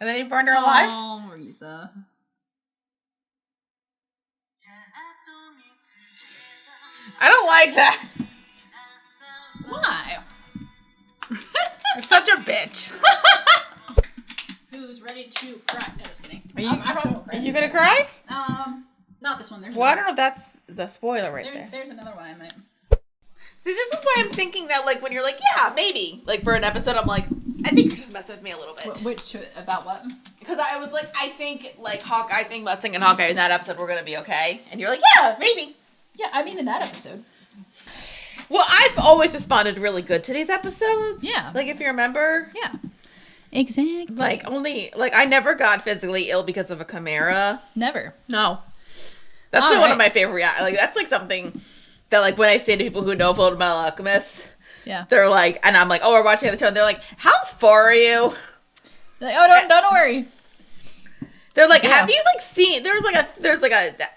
And then he burned her alive? Oh, Marisa. I don't like that. Why? You're such a bitch. Who's ready to cry? No, just kidding. Are you, I probably won't cry. are you gonna cry? Not this one. There's Well, I don't know if that's the spoiler there. There's another one I might. See, this is why I'm thinking that, like, when you're like, yeah, maybe. Like, for an episode, I'm like, I think you're just messing with me a little bit. Which, about what? Because I was like, I think, like, Hawkeye, Mustang and Hawkeye in that episode were gonna be okay. And you're like, yeah, maybe. Yeah, I mean, in that episode. Well, I've always responded really good to these episodes. Yeah. Like, if you remember. Yeah. Exactly. Like, I never got physically ill because of a chimera. Never. No. That's like, one of my favorite, like, that's, like, something that, like, when I say to people who know Fullmetal Alchemist, yeah, they're like, and I'm like, oh, we're watching the show, and they're like, how far are you? They're like, oh, don't worry. They're like, have you, like, seen, there's like a,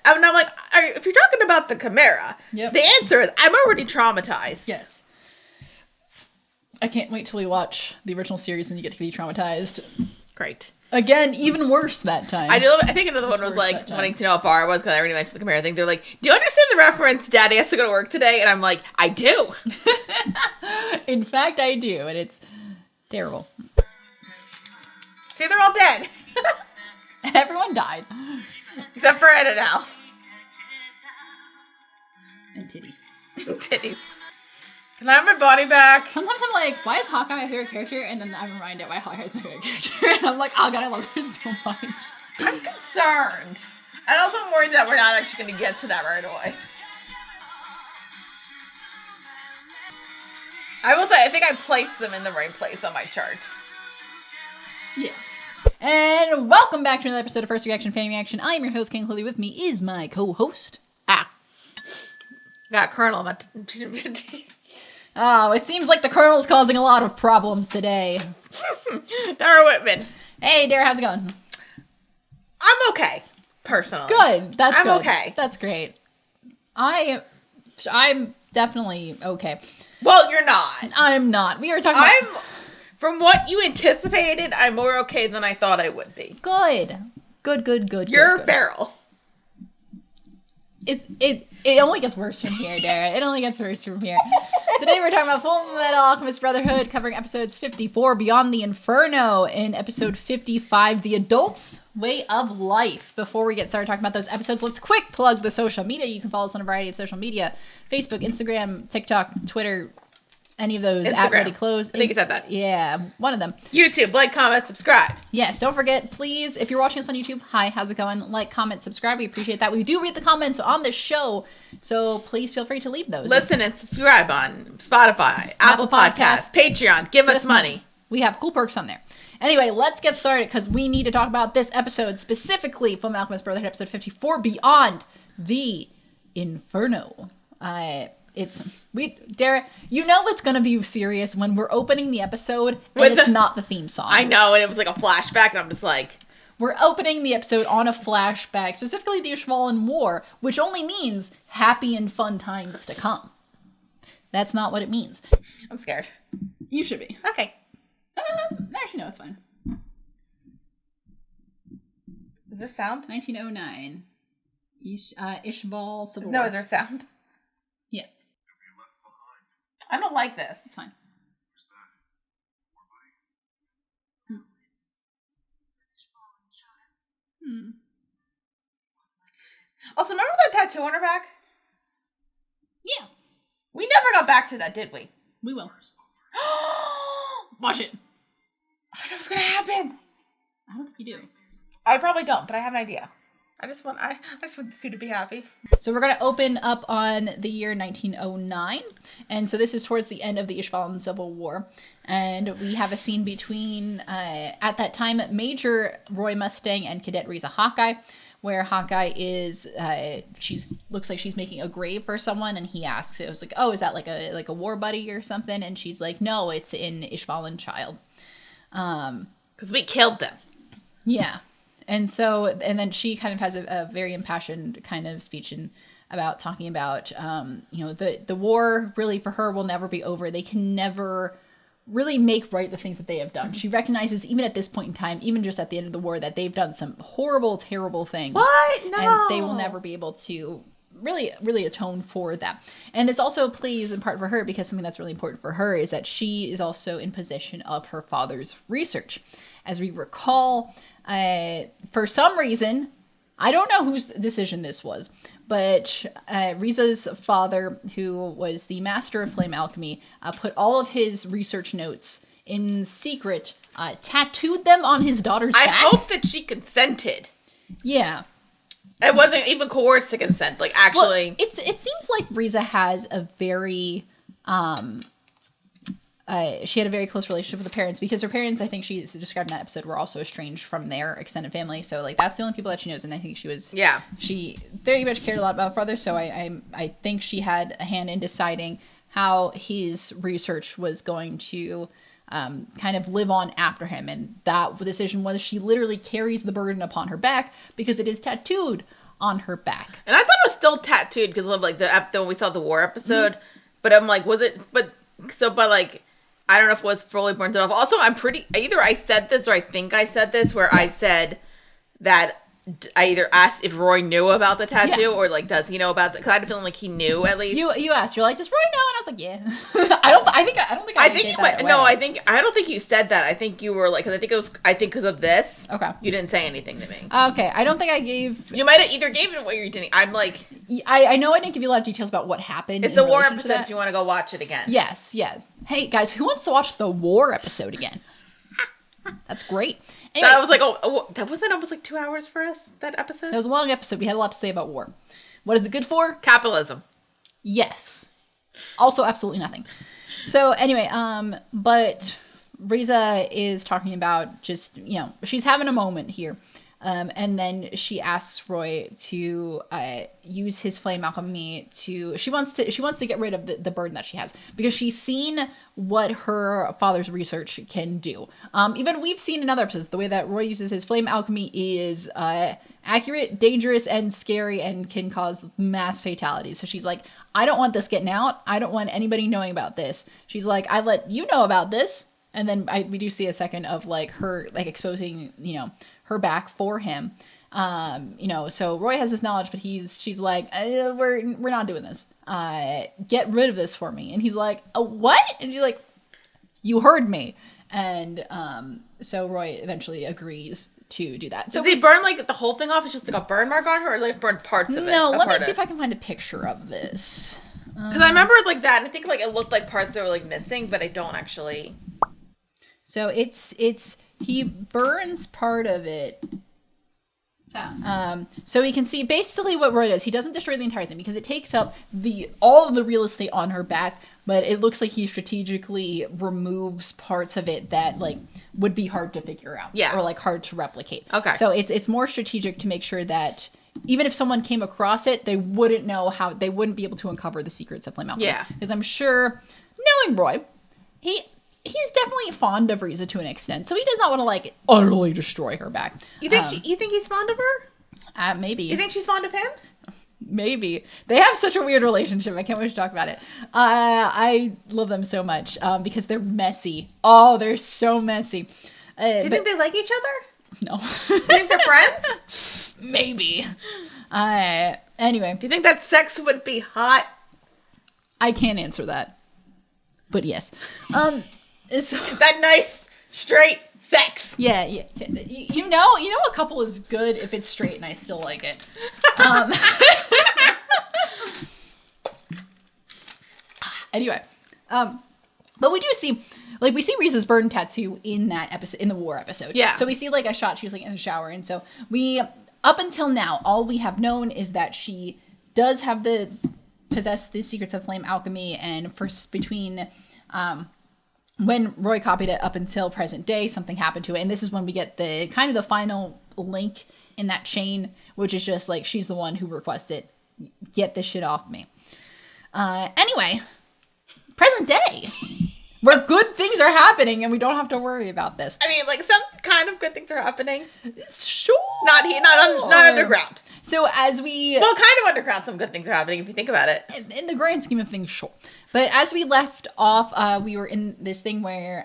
and I'm like, if you're talking about the chimera, the answer is, I'm already traumatized. Yes. I can't wait till we watch the original series and you get to be traumatized. Great. Again, even worse that time. I think another one was like wanting to know how far I was because I already mentioned the chimera thing. They're like, do you understand the reference? Daddy has to go to work today, and I'm like, I do. In fact, I do, and it's terrible. See, they're all dead. Everyone died, except for Edda now. And titties. Titties. Can I have my body back? Sometimes I'm like, why is Hawkeye my favorite character? And then I'm reminded why Hawkeye's my favorite character. And I'm like, oh god, I love her so much. I'm concerned. And also I'm worried that we're not actually going to get to that right away. I will say, I think I placed them in the right place on my chart. Yeah. And welcome back to another episode of First Reaction Fan Reaction. I am your host, King Chloe. With me is my co-host. Got Colonel. Oh, it seems like the Colonel's causing a lot of problems today. Dara Whitman. Hey, Dara, how's it going? I'm okay, personally. Good. That's good. I'm okay. That's great. I'm definitely okay. Well, you're not. I'm not. We were talking about... From what you anticipated, I'm more okay than I thought I would be. Good. Good. You're feral. It only gets worse from here, Dara. It only gets worse from here. Today we're talking about Fullmetal Alchemist Brotherhood, covering episodes 54, Beyond the Inferno, and episode 55, The Adult's Way of Life. Before we get started talking about those episodes, let's quick plug the social media. You can follow us on a variety of social media. Facebook, Instagram, TikTok, Twitter, any of those. Instagram. At Ready Close. I think you said that. Yeah, one of them. YouTube, like, comment, subscribe. Yes, don't forget, please, if you're watching us on YouTube, hi, how's it going? Like, comment, subscribe. We appreciate that. We do read the comments on this show, so please feel free to leave those. Listen and subscribe on Spotify, Apple Podcasts, Patreon. Give us money. We have cool perks on there. Anyway, let's get started because we need to talk about this episode, specifically Fullmetal Alchemist Brotherhood, episode 54, Beyond the Inferno. Dara, you know it's gonna be serious when we're opening the episode and it's not the theme song. I know, and it was like a flashback, and I'm just like... We're opening the episode on a flashback, specifically the Ishvalan War, which only means happy and fun times to come. That's not what it means. I'm scared. You should be. Okay. Actually, no, it's fine. Is there sound? 1909. Ishval Civil No, War. is there sound? Yeah. I don't like this. It's fine. Also, remember that tattoo on her back? Yeah. We never got back to that, did we? We will. Watch it. I know what's gonna happen. I don't think you do. I probably don't, but I have an idea. I just want Sue to be happy. So we're going to open up on the year 1909. And so this is towards the end of the Ishvalan Civil War. And we have a scene between, at that time, Major Roy Mustang and Cadet Riza Hawkeye, where Hawkeye is, looks like she's making a grave for someone. And he asks, it was like, oh, is that like a war buddy or something? And she's like, no, it's an Ishvalan child. Because we killed them. Yeah. And so, and then she kind of has a very impassioned kind of speech about talking about, the war really for her will never be over. They can never really make right the things that they have done. She recognizes, even at this point in time, even just at the end of the war, that they've done some horrible, terrible things. What? No. And they will never be able to really atone for that. And this also plays in part for her, because something that's really important for her is that she is also in possession of her father's research. As we recall, for some reason, I don't know whose decision this was, but Riza's father, who was the master of flame alchemy, put all of his research notes in secret, tattooed them on his daughter's back. I hope that she consented. Yeah. It wasn't even coerced to consent. Like, actually. Well, it seems like Riza has a very, she had a very close relationship with the parents, because her parents, I think she described in that episode, were also estranged from their extended family. So, like, that's the only people that she knows. And I think she very much cared a lot about her father. So I think she had a hand in deciding how his research was going to kind of live on after him. And that decision was she literally carries the burden upon her back because it is tattooed on her back. And I thought it was still tattooed because of, like, when we saw the war episode. Mm-hmm. But I'm like, was it? But like, I don't know if it was fully burnt off. Also, either I said this or I think I said this, where I said that I either asked if Roy knew about the tattoo or, like, does he know about the, because I had a feeling like he knew at least. You asked, you're like, does Roy know? And I was like, yeah. I don't think I don't think you said that. I think you were like, because because of this. Okay. You didn't say anything to me. Okay. I don't think I gave. You might have either gave it away or you didn't. I'm like. I know I didn't give you a lot of details about what happened. It's a war episode if you want to go watch it again. Yes. Yeah. Hey, guys, who wants to watch the war episode again? That's great. Anyway, that was like, that wasn't almost like 2 hours for us, that episode? It was a long episode. We had a lot to say about war. What is it good for? Capitalism. Yes. Also, absolutely nothing. So anyway, but Riza is talking about just, she's having a moment here. And then she asks Roy to use his flame alchemy she wants to get rid of the burden that she has, because she's seen what her father's research can do. Even we've seen in other episodes, the way that Roy uses his flame alchemy is accurate, dangerous, and scary, and can cause mass fatalities. So she's like, I don't want this getting out. I don't want anybody knowing about this. She's like, I let you know about this. And then we do see a second of, like, her, like, exposing, her back for him. So Roy has this knowledge, but she's like, we're not doing this. Get rid of this for me. And he's like, what? And she's like, you heard me. And so Roy eventually agrees to do that. So did they burn, like, the whole thing off? It's just like a burn mark on her, or like burn parts of it? No, let me see if I can find a picture of this. Because I remember it like that, and I think, like, it looked like parts that were, like, missing, but I don't actually. So he burns part of it. So we can see basically what Roy does. He doesn't destroy the entire thing because it takes up all of the real estate on her back, but it looks like he strategically removes parts of it that, like, would be hard to figure out. Yeah. Or, like, hard to replicate. Okay. So it's more strategic to make sure that even if someone came across it, they wouldn't be able to uncover the secrets of flame alchemy. Yeah. Because I'm sure, knowing Roy, he's definitely fond of Riza to an extent, so he does not want to, like, utterly destroy her back. You think you think he's fond of her? Maybe. You think she's fond of him? Maybe. They have such a weird relationship. I can't wait to talk about it. I love them so much because they're messy. Oh, they're so messy. Do you think they like each other? No. Do you think they're friends? Maybe. Anyway. Do you think that sex would be hot? I can't answer that. But yes. Is that nice, straight sex? Yeah. You know a couple is good if it's straight, and I still like it. Anyway, but we do see, like, we see Riza's burn tattoo in that episode, in the war episode. Yeah. So we see, like, a shot. She's, like, in the shower, and so up until now, all we have known is that she does possess the secrets of flame alchemy, and between when Roy copied it up until present day, something happened to it. And this is when we get the kind of the final link in that chain, which is just like, she's the one who requested, get this shit off me. Anyway, present day, where good things are happening and we don't have to worry about this. I mean, like, some kind of good things are happening. Sure. Not underground. So as we... Well, kind of underground, some good things are happening if you think about it. In the grand scheme of things, sure. But as we left off, we were in this thing where,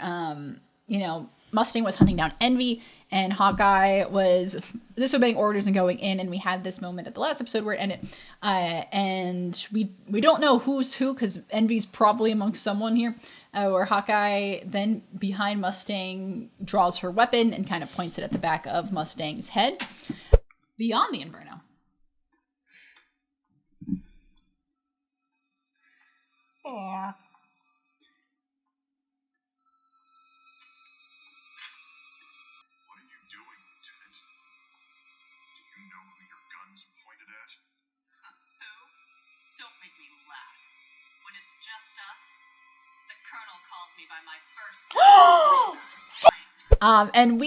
Mustang was hunting down Envy, and Hawkeye was disobeying orders and going in, and we had this moment at the last episode where it ended. And we don't know who's who, because Envy's probably amongst someone here, where Hawkeye then, behind Mustang, draws her weapon and kind of points it at the back of Mustang's head. Beyond the Inferno. Yeah. And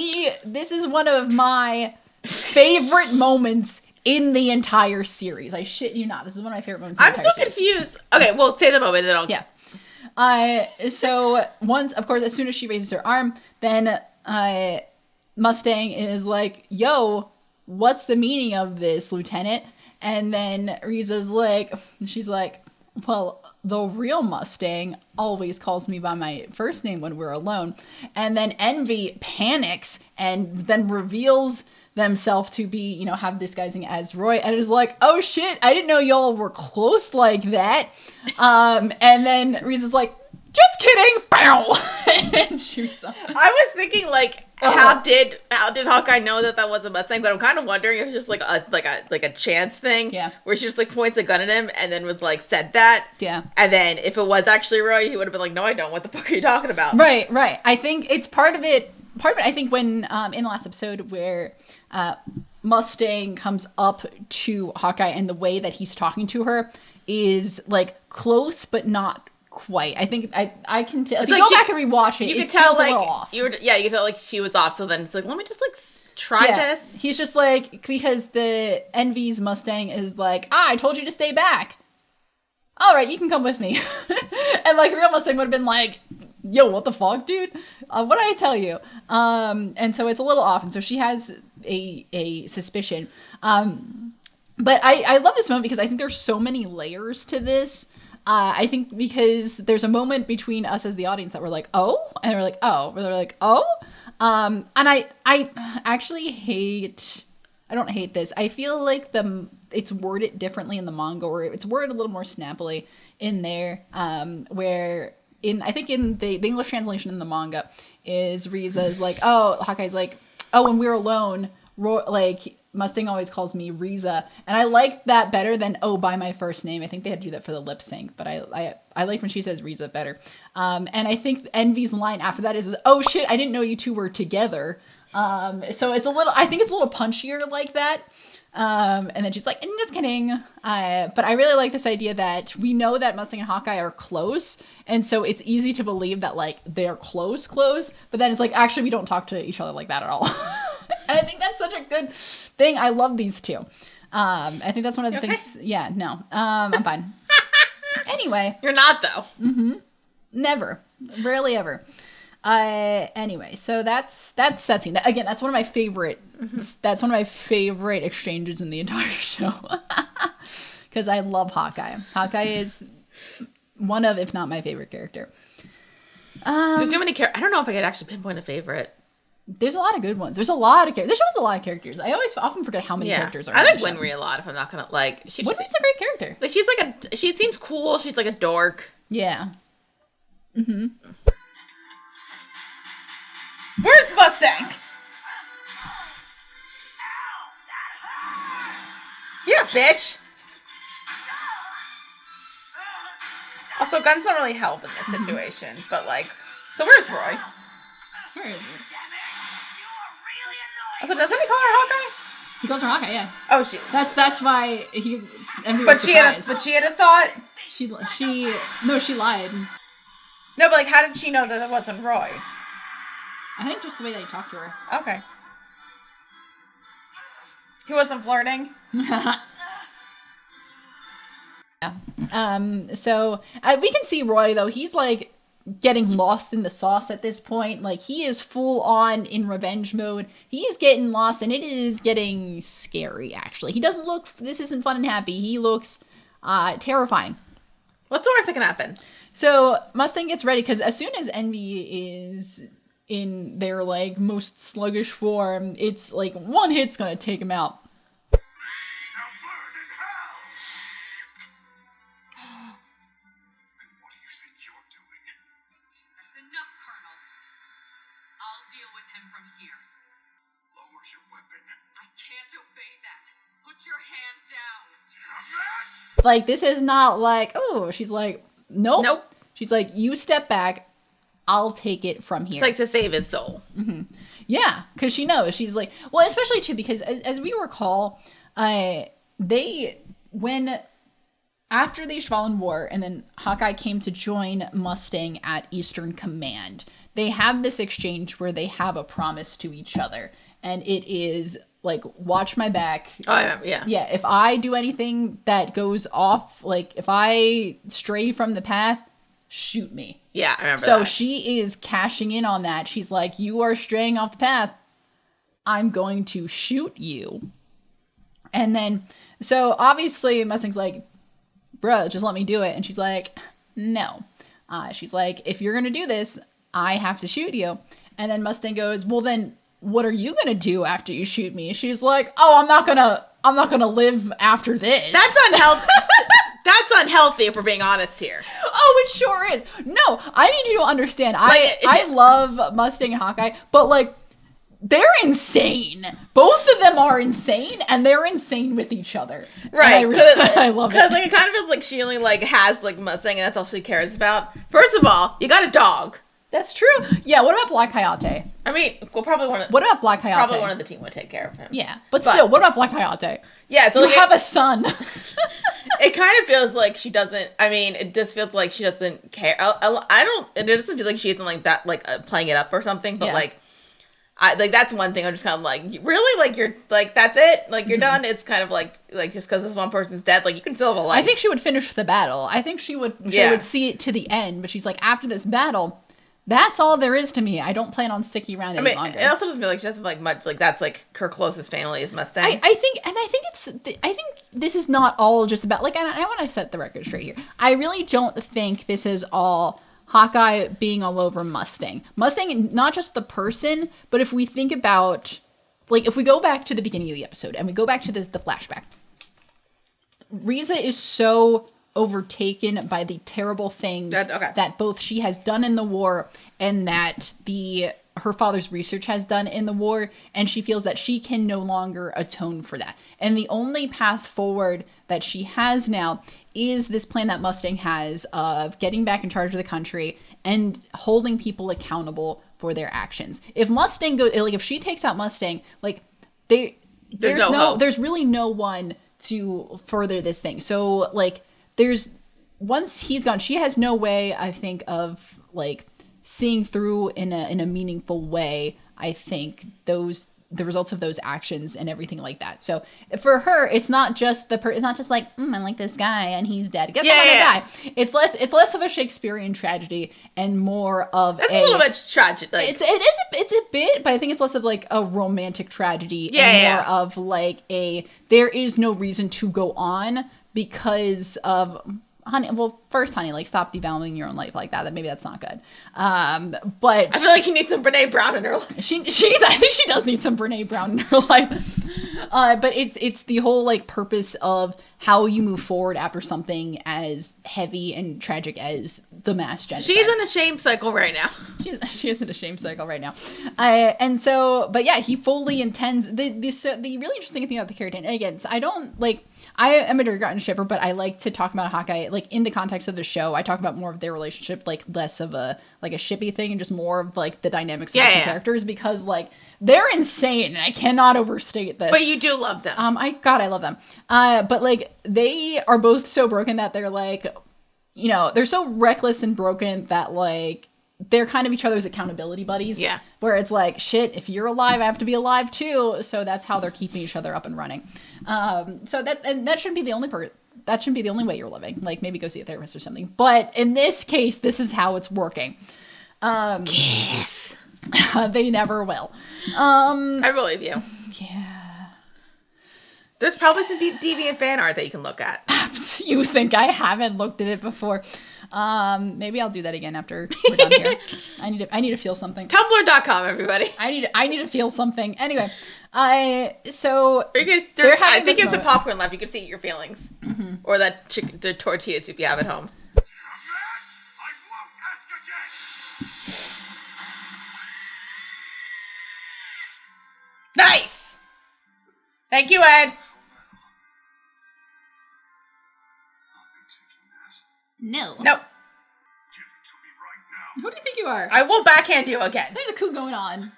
this is one of my favorite moments in the entire series. I shit you not. This is one of my favorite moments in the entire series. I'm so confused. Okay, well, say the moment, then I'll... Yeah. So once, of course, as soon as she raises her arm, then Mustang is like, yo, what's the meaning of this, Lieutenant? And then she's like, well, the real Mustang always calls me by my first name when we're alone. And then Envy panics and then reveals themselves to be, have disguising as Roy, and is like, oh shit, I didn't know y'all were close like that. And then Riza's like, just kidding, bow, and shoots him. I was thinking, how did Hawkeye know that was a Mustang? But I'm kind of wondering if it's just like a chance thing, where she just points a gun at him and then was said that, and then if it was actually Roy, he would have been like, no, I don't. What the fuck are you talking about? Right. I think it's part of it. I think when in the last episode where Mustang comes up to Hawkeye and the way that he's talking to her is close but not quite. I think I can tell. If you go back and rewatch it, you can tell a little off. You can tell she was off. So then it's let me just try this. He's just because the Envy's Mustang is I told you to stay back. All right, you can come with me. And real Mustang would have been like, yo, what the fuck, dude? What did I tell you? And so it's a little off. And so she has a suspicion. But I love this moment because I think there's so many layers to this. I think because there's a moment between us as the audience that we're like, oh, and we're like, oh, where they're like, oh. And I actually I don't hate this. I feel like it's worded differently in the manga, or it's worded a little more snappily in there, where I think in the English translation in the manga is Riza's Hawkeye's when we're alone, Mustang always calls me Riza, and I like that better than by my first name. I think they had to do that for the lip sync, but I like when she says Riza better. And I think Envy's line after that is oh shit, I didn't know you two were together. So it's I think it's a little punchier like that. And then she's like, just kidding. But I really like this idea that we know that Mustang and Hawkeye are close. And so it's easy to believe that they're close. But then it's actually we don't talk to each other like that at all. And I think that's such a good thing. I love these two. I think that's one of the things. Yeah, no, I'm fine. Anyway. You're not though. Mm-hmm. Never. Rarely ever. Anyway, so that's that scene. Again, that's one of my favorite. That's one of my favorite exchanges in the entire show. Because I love Hawkeye. Hawkeye is one of, if not my favorite character. There's so many characters. I don't know if I could actually pinpoint a favorite. There's a lot of good ones. There's a lot of characters. This show has a lot of characters. I often forget how many characters are. I like Winry a lot. If I'm not gonna Winry's a great character. She seems cool. She's a dork. Yeah. Mm-hmm. Where's Mustang? Yeah, bitch. Also, guns don't really help in this situation, but so where's Roy? Where is he? Also, doesn't he call her Hawkeye? He calls her Hawkeye, yeah. Oh, she. That's why he. But she had a thought. She lied. No, but how did she know that it wasn't Roy? I think just the way that he talked to her. Okay. He wasn't flirting. Yeah. So we can see Roy though. He's getting lost in the sauce at this point. Like, he is full on in revenge mode. He is getting lost, and it is getting scary, actually. He doesn't look, this isn't fun and happy. He looks terrifying. What's the worst that can happen? So Mustang gets ready, because as soon as Envy is in their, like, most sluggish form, it's like one hit's gonna take him out. Now burn in hell! And what do you think you're doing? That's enough, Colonel. I'll deal with him from here. Lower your weapon. I can't obey that. Put your hand down. Damn it! Like, this is not like, oh, she's like, nope. Nope. She's like, you step back, I'll take it from here. It's like to save his soul. Yeah, because she knows. She's like, well, especially too, because as we recall, after the Ishvalan War, and then Hawkeye came to join Mustang at Eastern Command, they have this exchange where they have a promise to each other, and it is like, watch my back. Oh, I remember, yeah. Yeah, if I do anything that goes off, like, if I stray from the path, shoot me. Yeah, I remember So that. she is cashing in on that. She's like, you are straying off the path. I'm going to shoot you. And then, so obviously Mustang's like, bruh, just let me do it. And she's like, no. She's like, if you're going to do this, I have to shoot you. And then Mustang goes, well, then what are you going to do after you shoot me? She's like, oh, I'm not going to live after this. That's unhealthy. That's unhealthy if we're being honest here. Oh, it sure is. No, I need you to understand. I love Mustang and Hawkeye, but like, they're insane. Both of them are insane, and they're insane with each other. Right. I love it. Because like, it kind of feels like she only like has like Mustang, and that's all she cares about. First of all, you got a dog. That's true. Yeah, what about Black Coyote? I mean, well, probably What about Black Coyote? Probably one of the team would take care of him. Yeah, but still, what about Black Coyote? Yeah, so You like, have a son. it kind of feels like she doesn't. I mean, it just feels like she doesn't care. I don't. It doesn't feel like she isn't like that, like playing it up or something. But Yeah. like, I like that's one thing. I'm just kind of like, really, like you're like that's it. Like you're done. It's kind of like just because this one person's dead, like you can still have a life. I think she would finish the battle. I think she would see it to the end. But she's like, after this battle, that's all there is to me. I don't plan on sticking around any longer. It also doesn't feel like she doesn't like much. Like that's like her closest family is Mustang. I think this is not all just about, like, I want to set the record straight here. I really don't think this is all Hawkeye being all over Mustang. Mustang, not just the person, but if we think about, like, if we go back to the beginning of the episode and we go back to the flashback, Riza is so overtaken by the terrible things that both she has done in the war and that her father's research has done in the war, and she feels that she can no longer atone for that. And the only path forward that she has now is this plan that Mustang has of getting back in charge of the country and holding people accountable for their actions. If Mustang goes, like, if she takes out Mustang, like, there's really no one to further this thing. So, like, once he's gone, she has no way, I think, of, like, seeing through in a meaningful way, I think, the results of those actions and everything like that. So for her, it's not just it's not just like, I like this guy and he's dead. Guess I'm gonna die. It's less of a Shakespearean tragedy and more of a little bit tragic. Like, it's a bit, but I think it's less of like a romantic tragedy and more of like there is no reason to go on because of honey. Well, first, honey, like, stop devaluing your own life like that. Maybe that's not good. But I feel like you need some Brene Brown in her life. She needs, I think she does need some Brene Brown in her life. But it's the whole, like, purpose of how you move forward after something as heavy and tragic as the mass genocide. She's in a shame cycle right now. She is in a shame cycle right now. And so, but yeah, he fully intends the really interesting thing about the character. And again, so I am a Dirk shipper, but I like to talk about Hawkeye, like, in the context of the show. I talk about more of their relationship, like, less of a shippy thing and just more of, like, the dynamics of the two characters, because, like, they're insane and I cannot overstate this. But you do love them. I love them. But, like, they are both so broken that they're, like, you know, they're so reckless and broken that, like, they're kind of each other's accountability buddies. Yeah. Where it's like, shit, if you're alive, I have to be alive too. So that's how they're keeping each other up and running. So that shouldn't be the only that shouldn't be the only way you're living. Like, maybe go see a therapist or something. But in this case, this is how it's working. Yes. They never will. I believe you. Yeah. There's probably some deviant fan art that you can look at. You think I haven't looked at it before? Maybe I'll do that again after we're done here. I need to feel something. Tumblr.com, everybody. I need to feel something. Anyway, so Or you could, I think you have some popcorn left. You can see your feelings, or that the tortilla soup you have at home. Damn it! I won't ask again! Nice. Thank you, Ed. Fullmetal. I'll be taking that. No. Nope. Give it to me right now. Who do you think you are? I will backhand you again. There's a coup going on. Won't.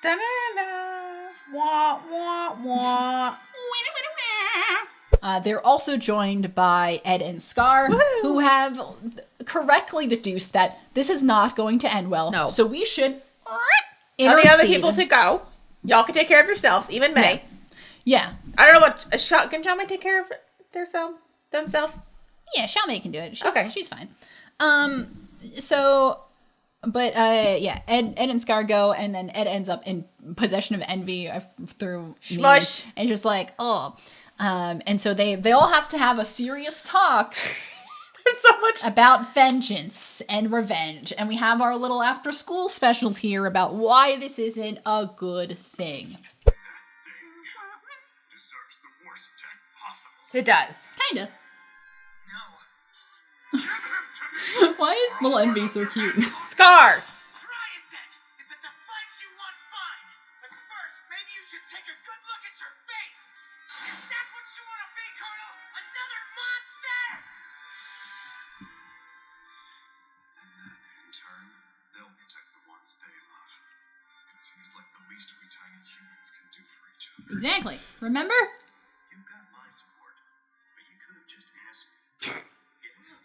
Da-na-na-na. Wah, wah, wah. They're also joined by Ed and Scar, Woohoo! who have correctly deduced that this is not going to end well. No. So we should Tell the other intercede. people to go. Y'all can take care of yourselves, even May. Yeah. I don't know what a shot. Can John May take care of themselves? Yeah, Xiaomei can do it. Okay. She's fine. Yeah, Ed and Scar go, and then Ed ends up in possession of envy through Smush. me, and just like, oh. And so they all have to have a serious talk There's so much. about vengeance and revenge. And we have our little after school special here about why this isn't a good thing. That thing deserves the worst death possible. It does. Kinda. No. Give him to me! Why is little Envy so cute? Scar. Try it then! If it's a fight you want, fine! But first, maybe you should take a good look at your face! Is that what you want to be, Colonel? Another monster? And then, in turn, they'll protect the ones they love. It seems like the least we tiny humans can do for each other. Exactly. Remember? You've got my support, but you could have just asked me.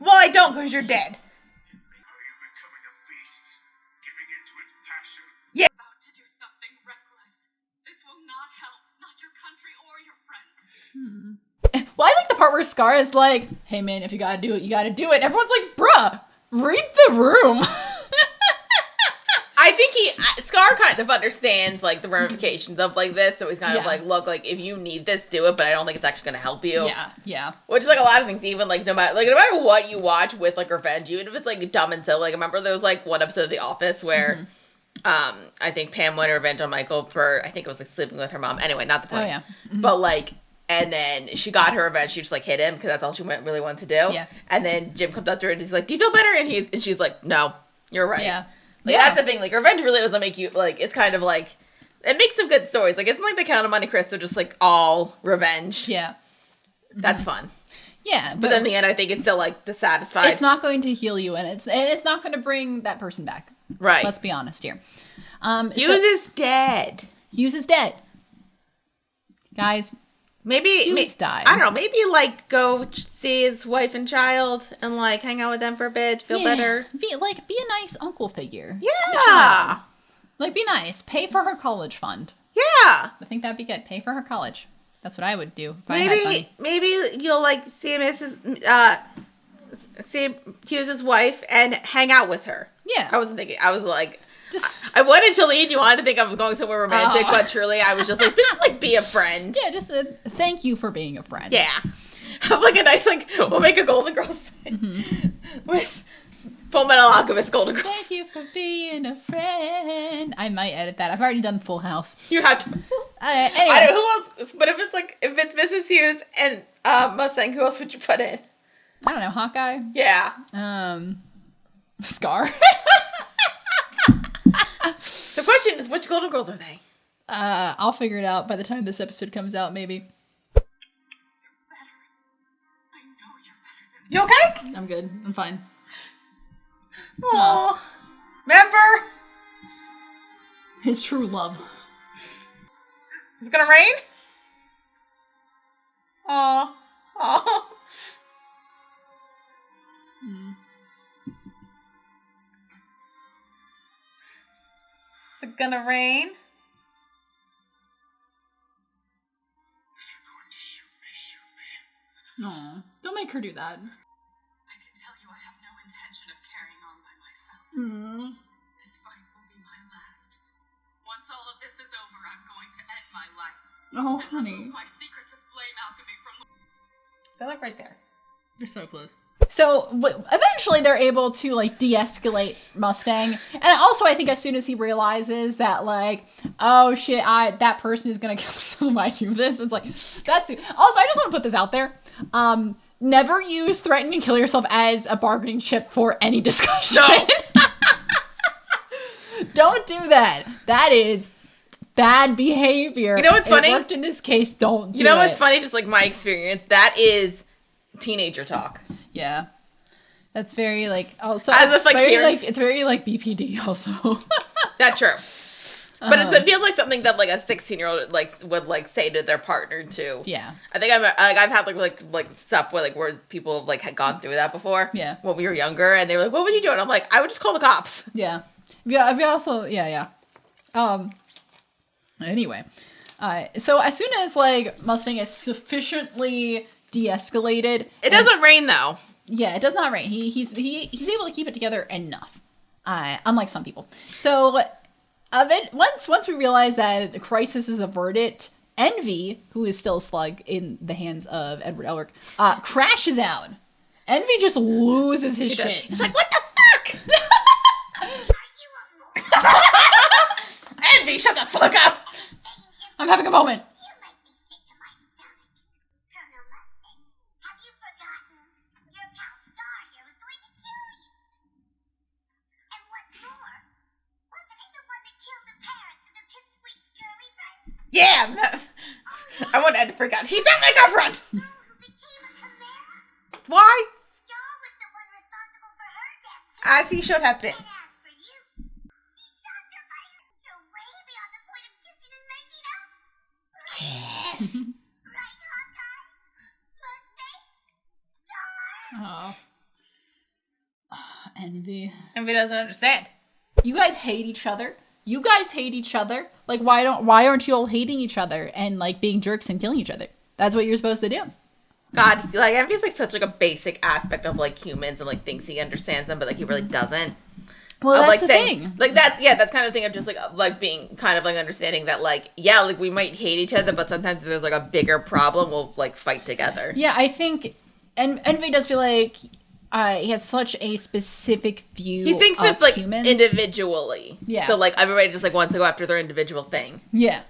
Well, I don't, because you're dead. Are you becoming a beast? Giving in to its passion? About to do something reckless. This will not help, not your country or your friends. Well, I like the part where Scar is like, hey man, if you gotta do it, you gotta do it. Everyone's like, bruh, read the room. I think Scar kind of understands, like, the ramifications of, like, this, so he's kind of Yeah. like, look, like, if you need this, do it, but I don't think it's actually gonna help you. Yeah. Which is, like, a lot of things, even, like, no matter what you watch with, like, revenge, even if it's, like, dumb and silly, like, I remember there was, like, one episode of The Office where, I think Pam wanted revenge on Michael for, I think it was, like, sleeping with her mom. Anyway, not the point. Oh, yeah. But, like, and then she got her revenge, she just, like, hit him, because that's all she really wanted to do. Yeah. And then Jim comes up to her, and he's like, do you feel better? And she's like, no, you're right. Yeah. Like, that's the thing. Like, revenge really doesn't make you, like, it's kind of like, it makes some good stories. Like, it's not like The Count of Monte Cristo, just, like, all revenge. Yeah. That's fun. Yeah. But then in the end, I think it's still, like, dissatisfied. it's not going to heal you, and it's not going to bring that person back. Right. Let's be honest here. Hughes is dead. Hughes is dead. Guys, Maybe, Hughes died. I don't know, maybe, like, go see his wife and child and, like, hang out with them for a bit, feel better. Be a nice uncle figure. Yeah. Like, be nice. Pay for her college fund. Yeah. I think that'd be good. Pay for her college. That's what I would do if I had money. Maybe you'll, like, see Hughes' wife and hang out with her. Yeah. I wasn't thinking, I was like, Just I wanted to lead you on to think I was going somewhere romantic, Oh. but truly I was just like, be a friend. yeah, just thank you for being a friend. Yeah. Have like a nice, like, we'll make a Golden Girls with Fullmetal Alchemist Golden Girls. Thank you for being a friend. I might edit that. I've already done Full House. You have to. Anyway, I don't know who else, but if it's Mrs. Hughes and Mustang, who else would you put in? I don't know, Hawkeye. Yeah. Scar. The question is, which Golden Girls are they? I'll figure it out by the time this episode comes out, maybe. Better. I know you're better than You okay? I'm good. I'm fine. Aww. Remember? His true love. It's gonna rain? Aw. Aw. Is it gonna rain? her do that. I can tell you I have no intention of carrying on by myself. This fight will be my last. Once all of this is over, I'm going to end my life. Oh, and honey. remove my secrets of flame alchemy from the... They're like right there. You're so close. So eventually they're able to like de-escalate Mustang, and also I think as soon as he realizes that like, oh shit, that person is gonna kill someone if I do this, it's like that's also I just want to put this out there. Never use threaten to kill yourself as a bargaining chip for any discussion. No. Don't do that. That is bad behavior. You know what's funny? It worked in this case. Don't do it. You know what's funny? Just like my experience, that is teenager talk. Yeah. That's very like also it's very like BPD also. That's true. But it feels like something that like a 16-year-old like would like say to their partner too. Yeah. I think I've had like stuff where like where people like had gone through that before. Yeah. When we were younger, and they were like, "What would you do?" And I'm like, "I would just call the cops." Yeah. Yeah. We also yeah. Anyway, so as soon as like Mustang is sufficiently de-escalated, it doesn't rain though. Yeah, it does not rain. He's able to keep it together enough, unlike some people. So, once we realize that the crisis is averted, Envy, who is still a slug in the hands of Edward Elric, crashes out. Envy just loses his shit. He's like, "What the fuck?" Envy, shut the fuck up. I'm having a moment. Yeah, I want Ed to freak out. She's not my girlfriend. Why? Star was the one responsible for her death. As he should have been. And as for you, she shot your body. You're way beyond the point of kissing and making up. Yes. Right, Hawkeye? Mustang? Star? Envy. Envy doesn't understand. You guys hate each other. Like, why aren't you all hating each other and like being jerks and killing each other? That's what you're supposed to do. God, like Envy's like such like a basic aspect of like humans and like thinks he understands them, but like he really doesn't. Well, that's like the saying, thing. Like that's kind of thing of just like being kind of like understanding that like yeah, like we might hate each other, but sometimes if there's like a bigger problem, we'll like fight together. Yeah, I think Envy does feel like he has such a specific view. He thinks of like humans individually. Yeah. So like everybody just like wants to go after their individual thing. Yeah.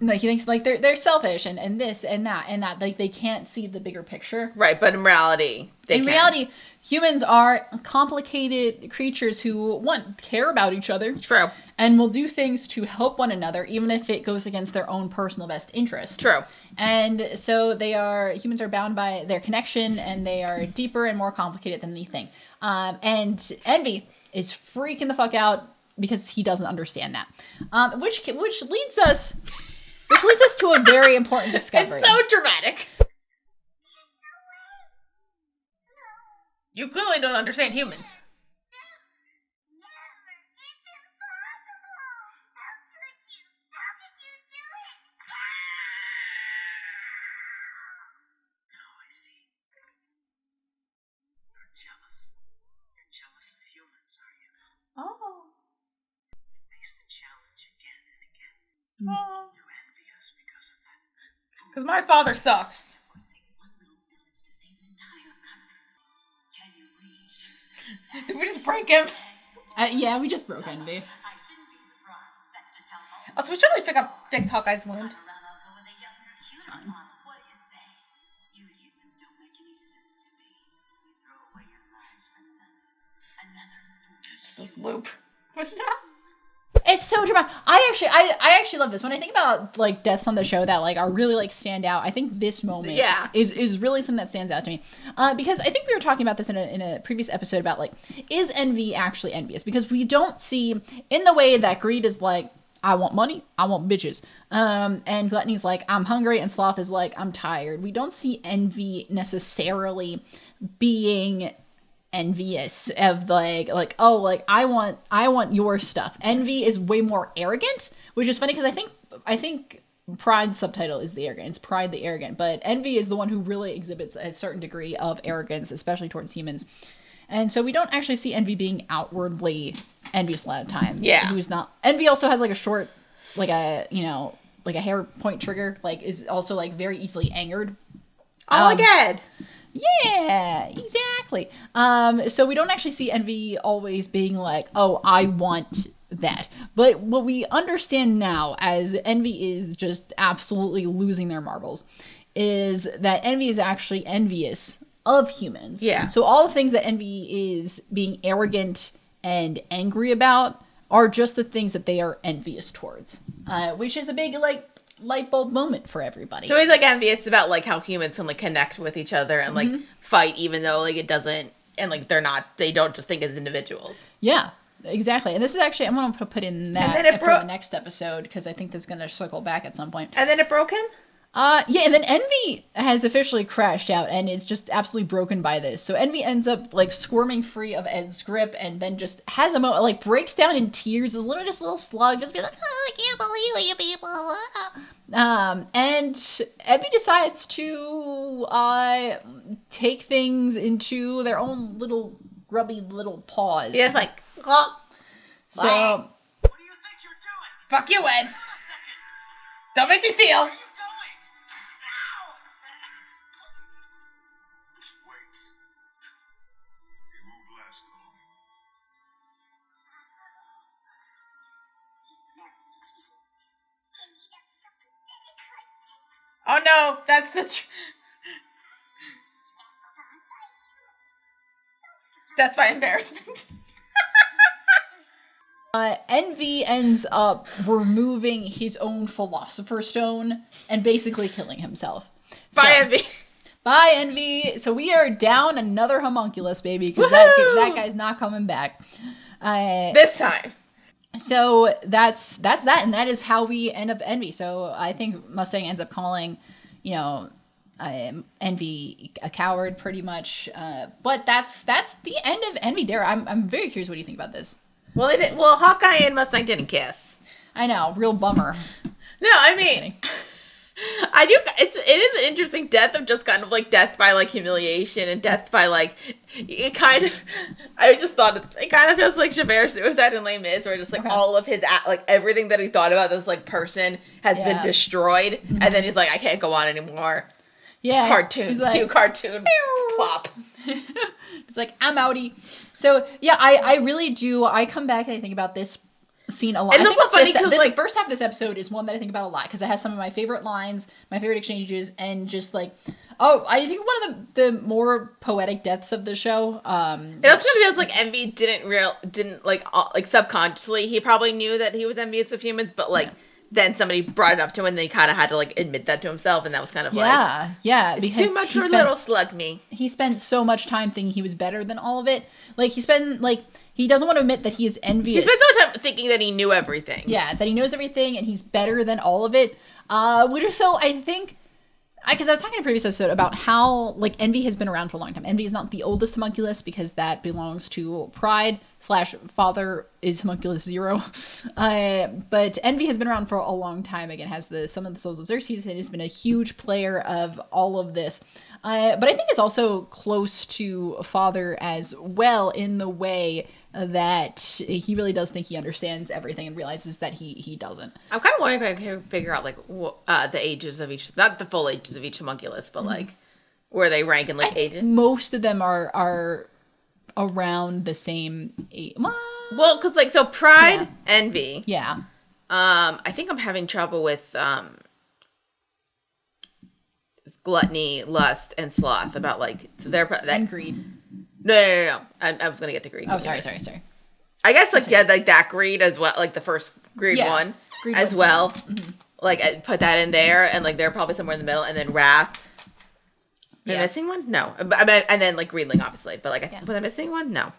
Like he thinks like they're selfish and this and that like they can't see the bigger picture. Right, but in reality, reality, humans are complicated creatures who care about each other. True. And will do things to help one another, even if it goes against their own personal best interest. True. And so humans are bound by their connection, and they are deeper and more complicated than they think. And Envy is freaking the fuck out because he doesn't understand that. Which leads us to a very important discovery. It's so dramatic. There's no way. No. You clearly don't understand humans. Never. It's impossible. How could you? How could you do it? Now I see. You're jealous. You're jealous of humans, are you? Oh. You face the challenge again and again. Oh. You envy us because of that. Because my father sucks. Forsake one little village to save an entire country. Can you please use it? Did we just break him? Yeah, we just broke Envy. I shouldn't be surprised. That's just how all Also, we should really fix Hawkeye's wound. around I'll go with a younger human model. What do you say? You humans don't make any sense to me. You throw away your lives for nothing. Another foolish This loop. What's that? It's so dramatic. I actually love this. When I think about like deaths on the show that like are really like stand out, I think this moment is really something that stands out to me. Because I think we were talking about this in a previous episode about like, is Envy actually envious? Because we don't see in the way that greed is like, I want money, I want bitches. And gluttony's like, I'm hungry, and sloth is like, I'm tired. We don't see envy necessarily being envious of like oh like I want your stuff. Envy is way more arrogant, which is funny because I think Pride's subtitle is the arrogant. It's Pride the Arrogant. But Envy is the one who really exhibits a certain degree of arrogance, especially towards humans. And so we don't actually see Envy being outwardly envious a lot of time. Yeah. Who's not. Envy also has like a short, like a, like a hair point trigger, like is also like very easily angered. Oh my god. Yeah, exactly. So we don't actually see Envy always being like, oh, I want that. But what we understand now, as Envy is just absolutely losing their marbles, is that Envy is actually envious of humans. Yeah. So all the things that Envy is being arrogant and angry about are just the things that they are envious towards, which is a big, like, light bulb moment for everybody. So he's like envious about like how humans can like connect with each other and like fight, even though like it doesn't, and like they don't just think as individuals. Yeah, exactly. And this is actually, I'm going to put in that for the next episode, because I think this is going to circle back at some point. And then it broke him? Yeah, and then Envy has officially crashed out and is just absolutely broken by this. So Envy ends up like squirming free of Ed's grip and then just has a moment, like breaks down in tears, is literally just a little slug, just be like, oh, I can't believe you people. And Envy decides to take things into their own little grubby little paws. Yeah, it's like, oh. So, What do you think you're doing? Fuck you, Ed. A second. Don't make me feel. Where are you going? Now! Wait. It won't last long. Oh no, that's the that's my embarrassment. Envy ends up removing his own Philosopher's Stone and basically killing himself. Bye, Envy. Bye, Envy. So we are down another homunculus, baby, because that guy's not coming back. This time. So that's that, and that is how we end up Envy. So I think Mustang ends up calling, Envy a coward, pretty much. But that's the end of Envy. Dara, I'm very curious. What do you think about this? Well, Hawkeye and Mustang didn't kiss. I know, real bummer. No, I mean, I do. It is an interesting death of just kind of like death by like humiliation and death by like it kind of. I just thought it kind of feels like Javert's suicide in Les Mis, where just like all of his like everything that he thought about this like person has been destroyed, and then he's like, I can't go on anymore. Yeah, Cartoon, he's like, cute cartoon, plop. It's like, I'm outie. So yeah, I really do. I come back and I think about this scene a lot. It's also funny because like the first half of this episode is one that I think about a lot because it has some of my favorite lines, my favorite exchanges, and just like, I think one of the more poetic deaths of the show. It also feels like Envy didn't like subconsciously he probably knew that he was envious of humans, but like. Yeah. Then somebody brought it up to him, and then he kind of had to like admit that to himself, and that was kind of because too much for little slug me. He spent so much time thinking he was better than all of it. Like he doesn't want to admit that he is envious. He spent so much time thinking that he knew everything. Yeah, that he knows everything, and he's better than all of it. Which is so I think. Because I was talking in a previous episode about how, like, Envy has been around for a long time. Envy is not the oldest homunculus because that belongs to Pride / father is homunculus 0. But Envy has been around for a long time. Again, has some of the Souls of Xerxes and has been a huge player of all of this. But I think it's also close to Father as well in the way that he really does think he understands everything and realizes that he doesn't. I'm kind of wondering if I can figure out like the ages of each, not the full ages of each homunculus, but like where they rank in like ages. Most of them are around the same age. Well, because like so Pride, Envy. Yeah. I think I'm having trouble with Gluttony, Lust, and Sloth about like and Greed. No. I was gonna get to greed. Oh, sorry. I guess like like that greed as well, like the first greed one greed as well. Mm-hmm. Like I put that in there, and like they're probably somewhere in the middle, and then wrath. Am I missing one? No. I mean, and then like greedling, obviously, but like was I missing one? No.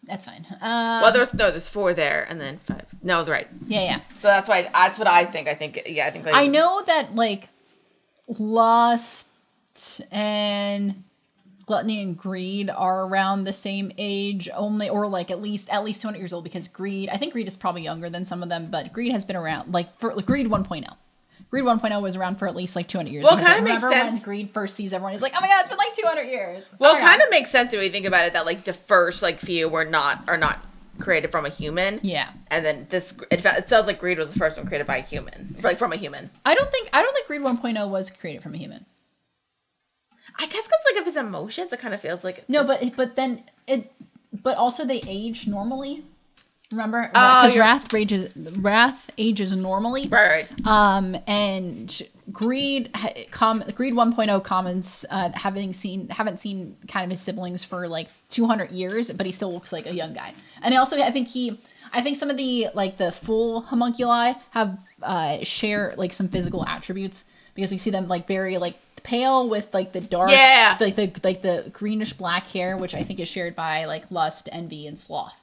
That's fine. Well, there's 4 there, and then 5. No, I was right. Yeah. So that's what I think. I think I know that like Lust and Gluttony and Greed are around the same age only, or like at least 200 years old, because I think Greed is probably younger than some of them, but Greed has been around, like, for Greed 1.0. Greed 1.0 was around for at least like 200 years. Well, it kind of makes sense. When Greed first sees everyone, he's like, oh my god, it's been like 200 years. Well, it kind of makes sense when you think about it that like the first like few are not created from a human. Yeah. And then it sounds like Greed was the first one created by a human, like from a human. I don't think Greed 1.0 was created from a human. I guess because like of his emotions, it kind of feels like no, but also they age normally. Remember, because wrath ages normally, right. And Greed 1.0 comments haven't seen kind of his siblings for like 200 years, but he still looks like a young guy. And also, I think some of the like the full homunculi have share like some physical attributes, because we see them like very like pale with like the dark, like the greenish black hair, which I think is shared by like lust, envy, and sloth.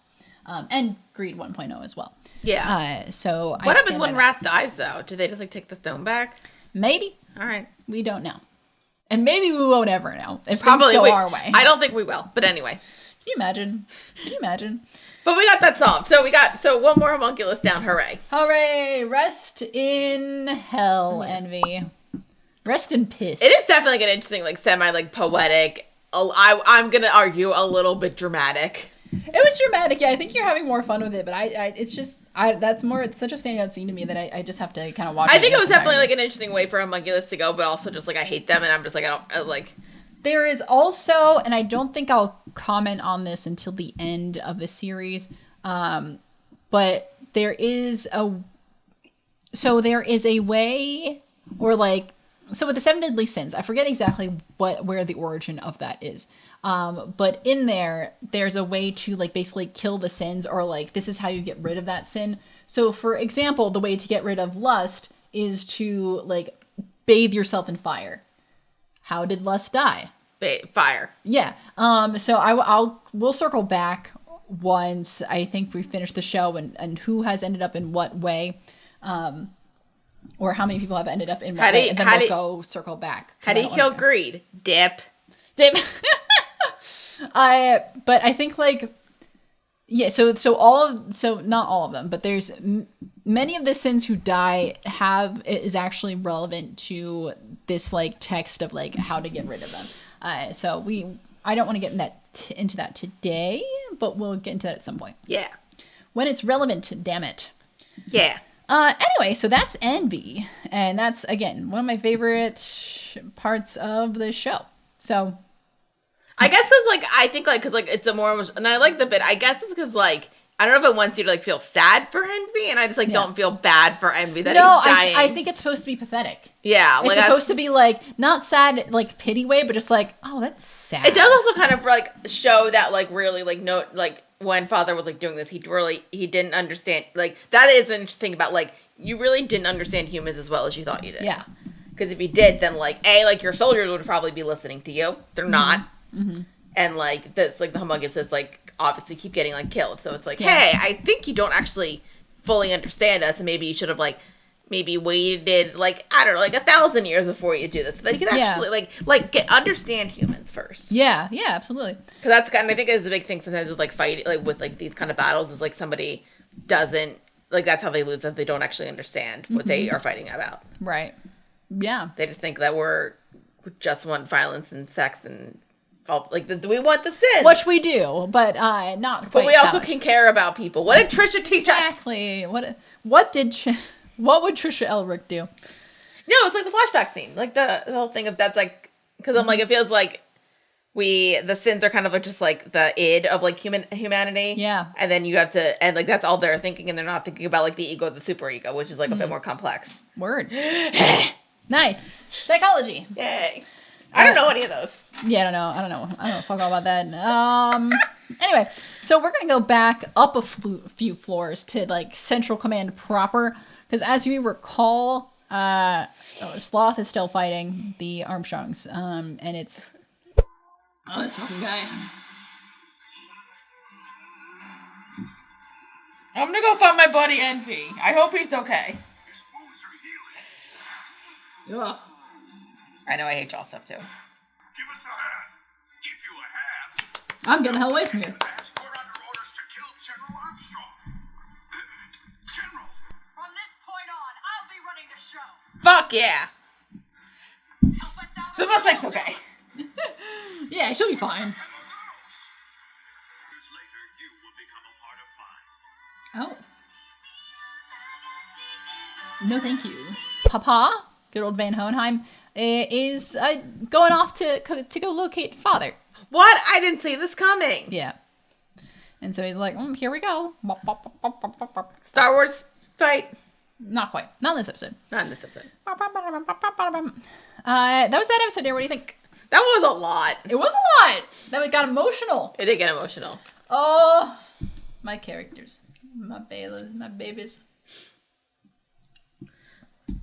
And Greed 1.0 as well. Yeah. So what happens when Wrath dies, though? Do they just like take the stone back? Maybe. All right. We don't know, and maybe we won't ever know if things go our way. I don't think we will. But anyway. Can you imagine? But we got that solved. So one more homunculus down. Hooray! Hooray! Rest in hell, Envy. Rest in piss. It is definitely like an interesting, like semi, like poetic. I'm gonna argue a little bit dramatic. It was dramatic, yeah. I think you're having more fun with it, but it's such a standout scene to me that I just have to kind of watch it. I think it was definitely like an interesting way for homunculus to go, but also just like I hate them, and I'm just like I like. There is also, and I don't think I'll comment on this until the end of the series, but there is a way, or like, so with the 7 deadly sins, I forget exactly where the origin of that is. But in there's a way to like basically kill the sins, or like this is how you get rid of that sin. So for example, the way to get rid of lust is to like bathe yourself in fire. How did lust die? Fire. Yeah. So we'll circle back once I think we finish the show and who has ended up in what way, or how many people have ended up in what way, and then we'll go circle back. How do you kill greed? Dip. But I think like, yeah, so not all of them, but there's many of the sins who die is actually relevant to this like text of like how to get rid of them. So I don't want to get into that today, but we'll get into that at some point. Yeah. When it's relevant, damn it. Yeah. Anyway, so that's Envy, and that's again one of my favorite parts of the show. So I guess because, like, I think, like, because, like, it's a more, and I like the bit, I guess it's because, like, I don't know if it wants you to, like, feel sad for Envy, and I just, like, don't feel bad for Envy that he's dying. I think it's supposed to be pathetic. Yeah. Like, it's supposed to be, like, not sad, like, pity way, but just, like, oh, that's sad. It does also kind of, like, show that, like, really, like, no, like, when Father was, like, doing this, he didn't understand, like, that is an interesting thing about, like, you really didn't understand humans as well as you thought you did. Yeah. Because if you did, then, like, like, your soldiers would probably be listening to you. They're not. Mm-hmm. And, like, this, like, the homunculus is, like, obviously keep getting, like, killed. So it's like, hey, I think you don't actually fully understand us, and maybe you should have, like, maybe waited, like, I don't know, like, 1,000 years before you do this. So that you can actually, understand humans first. Yeah, absolutely. Because that's kind of, I think it's a big thing sometimes with, like, fighting, like, with, like, these kind of battles is, like, somebody doesn't, like, that's how they lose, that they don't actually understand what they are fighting about. Right. Yeah. They just think that we just want violence and sex and like we want the sins, which we do, but not. But we also can care about people. What did Trisha teach us? Exactly. What would Trisha Elric do? No, it's like the flashback scene, like the whole thing of that's like because I'm like it feels like the sins are kind of like just like the id of like humanity. Yeah. And then you have to and like that's all they're thinking, and they're not thinking about like the ego, the super ego, which is like a bit more complex. Word. Nice psychology. Yay. I don't know any of those. Yeah, I don't know fuck all about that. Anyway, so we're gonna go back up a few floors to like Central Command proper, because as you recall, Sloth is still fighting the Armstrongs, and it's this fucking guy. I'm gonna go find my buddy Envy. I hope he's okay. His wounds are healing. Ugh. I know I hate y'all stuff too. Give us a hand. I'm getting the hell away from you. That, we're under orders to kill General Armstrong. General! From this point on, I'll be running the show. Fuck yeah. Help us out. So that's like okay. Yeah, she'll be fine. Years later, you will become a part of mine. Oh. No, thank you. Papa, good old Van Hohenheim, is going off to go locate father. What? I didn't see this coming. Yeah. And so he's like, here we go. Star Wars fight. Not quite. Not in this episode. Not in this episode. That was that episode there. What do you think? That was a lot. It was a lot. That got emotional. It did get emotional. Oh, my characters. My babies.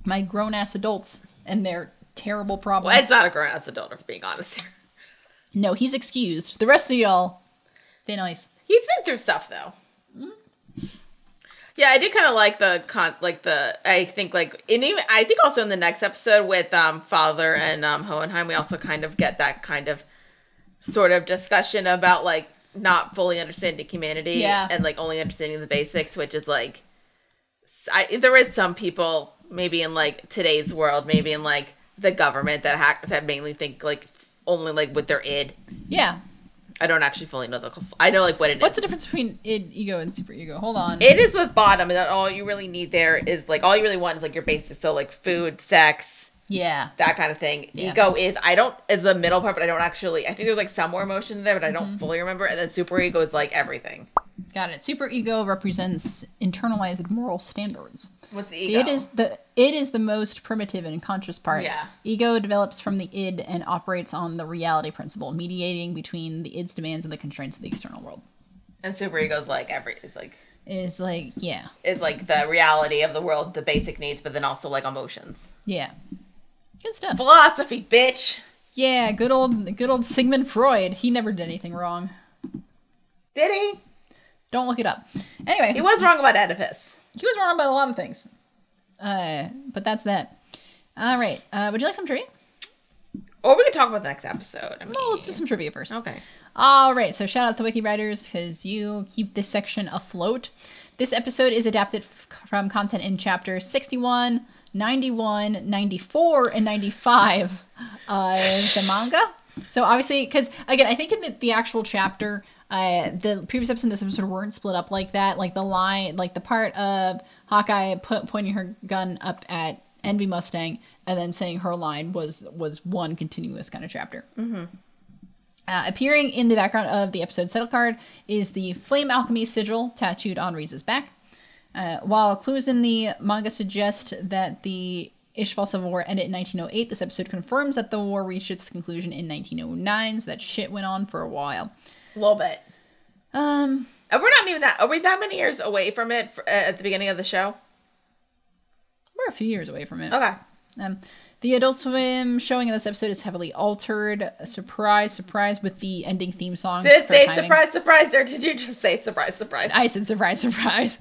My grown-ass adults and their terrible problems. Well, it's not a grown-ass adult, if being honest here. No, he's excused. The rest of y'all, they're nice. He's been through stuff, though. Yeah, I do kind of like I think also in the next episode with Father and Hohenheim, we also kind of get that kind of sort of discussion about like not fully understanding humanity and like only understanding the basics, which is like there is some people maybe in like today's world, maybe in like the government that mainly think like only like with their id. Yeah. I don't actually fully know I know like what it is. What's the difference between id, ego, and super ego? Hold on. It is the bottom, and all you really need there is like all you really want is like your basics. So like food, sex, that kind of thing. Yeah. Ego is the middle part, but I think there's like some more emotion there, but I don't fully remember. And then super ego is like everything. Got it. Super ego represents internalized moral standards. What's the ego? It is the most primitive and unconscious part. Yeah. Ego develops from the id and operates on the reality principle, mediating between the id's demands and the constraints of the external world. And super ego is like is like the reality of the world, the basic needs, but then also like emotions. Yeah. Good stuff. Philosophy, bitch. Yeah, good old Sigmund Freud. He never did anything wrong. Did he? Don't look it up. Anyway. He was wrong about Oedipus. He was wrong about a lot of things. But that's that. All right. Would you like some trivia? Or we could talk about the next episode. Well, let's do some trivia first. Okay. All right. So shout out to Wiki writers because you keep this section afloat. This episode is adapted from content in chapter 61, 91, 94, and 95 of the manga. So obviously, because again, I think in the actual chapter, the previous episode and this episode weren't split up like that. Like the line, like the part of Hawkeye pointing her gun up at Envy Mustang and then saying her line was one continuous kind of chapter. Mm-hmm. Appearing in the background of the episode title card is the Flame Alchemy sigil tattooed on Rize's back. While clues in the manga suggest that the Ishval Civil War ended in 1908, this episode confirms that the war reached its conclusion in 1909, so that shit went on for a while. A little bit. We're not even that. Are we that many years away from it at the beginning of the show? We're a few years away from it. Okay. The Adult Swim showing in this episode is heavily altered. Surprise, surprise, with the ending theme song. Did it say timing. Surprise, surprise, or did you just say surprise, surprise? I said surprise, surprise.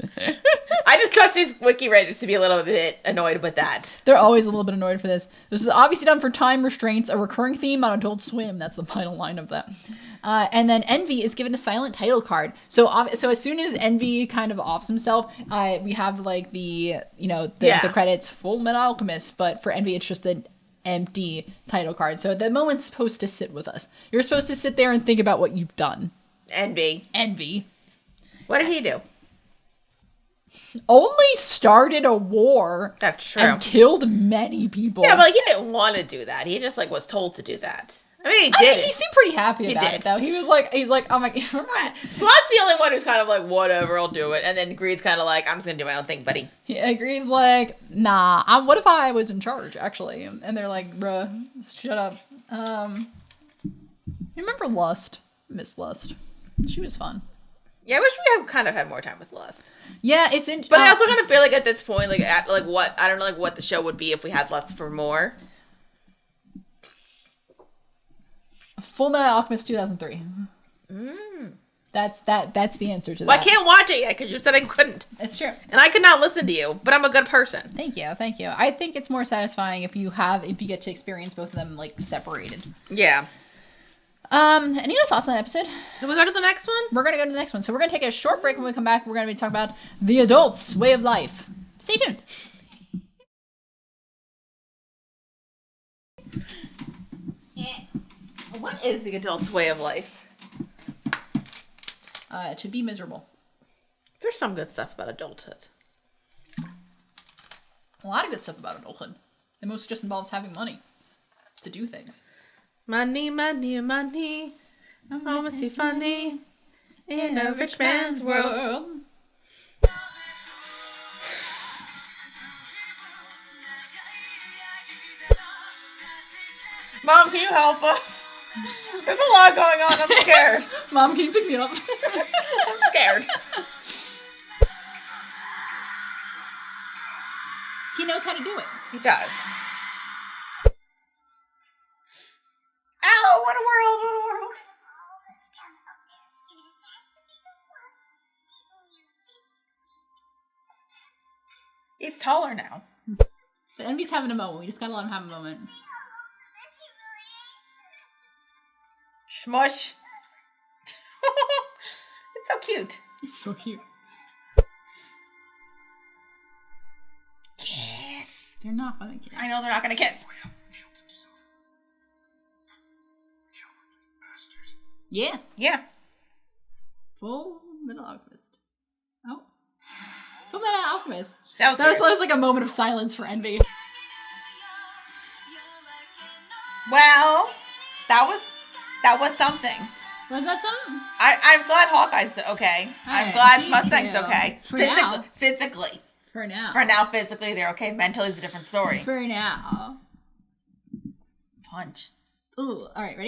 I just trust these wiki writers to be a little bit annoyed with that. They're always a little bit annoyed for this. This is obviously done for time restraints, a recurring theme on Adult Swim. That's the final line of that. And then Envy is given a silent title card. So as soon as Envy kind of offs himself, we have like the credits Fullmetal Alchemist, but for Envy it's just an empty title card. So the moment's supposed to sit with us. You're supposed to sit there and think about what you've done. Envy. What did he do? Only started a war. That's true. And killed many people. Yeah, but like, he didn't want to do that. He just like was told to do that. I mean, he did. He seemed pretty happy about it, though. He's like, oh my god. Slot's the only one who's kind of like, whatever, I'll do it. And then Greed's kind of like, I'm just gonna do my own thing, buddy. Yeah, Greed's like, nah. What if I was in charge, actually? And they're like, bruh, shut up. You remember Lust? Miss Lust. She was fun. Yeah, I wish we had kind of had more time with Lust. Yeah, it's but I also kind of feel like at this point, like what I don't know, like what the show would be if we had Lust for more. Fullmetal Alchemist 2003. That's the answer to that. Well, I can't watch it yet because you said I couldn't. It's true. And I could not listen to you, but I'm a good person. Thank you. I think it's more satisfying if you get to experience both of them like separated. Yeah. Any other thoughts on that episode? Can we go to the next one? We're gonna go to the next one. So we're gonna take a short break. When we come back, we're gonna be talking about the adult's way of life. Stay tuned. What is the adult's way of life? To be miserable. There's some good stuff about adulthood. A lot of good stuff about adulthood. It mostly just involves having money to do things. Money, money, money. Almost too funny. In a rich man's world. Mom, can you help us? There's a lot going on. I'm scared. Mom, can you pick me up? I'm scared. He knows how to do it. He does. Ow, what a world, what a world. He's taller now. The envy's having a moment. We just gotta let him have a moment. Smush. It's so cute. He's so cute. Kiss. They're not gonna kiss. I know they're not gonna kiss. Killed himself. Cowardly bastard. Yeah. Yeah. Fullmetal Alchemist. Oh. Fullmetal Alchemist. That That was was like a moment of silence for envy. well, that was something. Was that something? I'm glad Hawkeye's okay. I'm Hey, glad me Mustang's too. okay. For now. Physically. For now. For now, physically, they're okay. Mentally, it's a different story. For now. Punch. Ooh, alright, ready?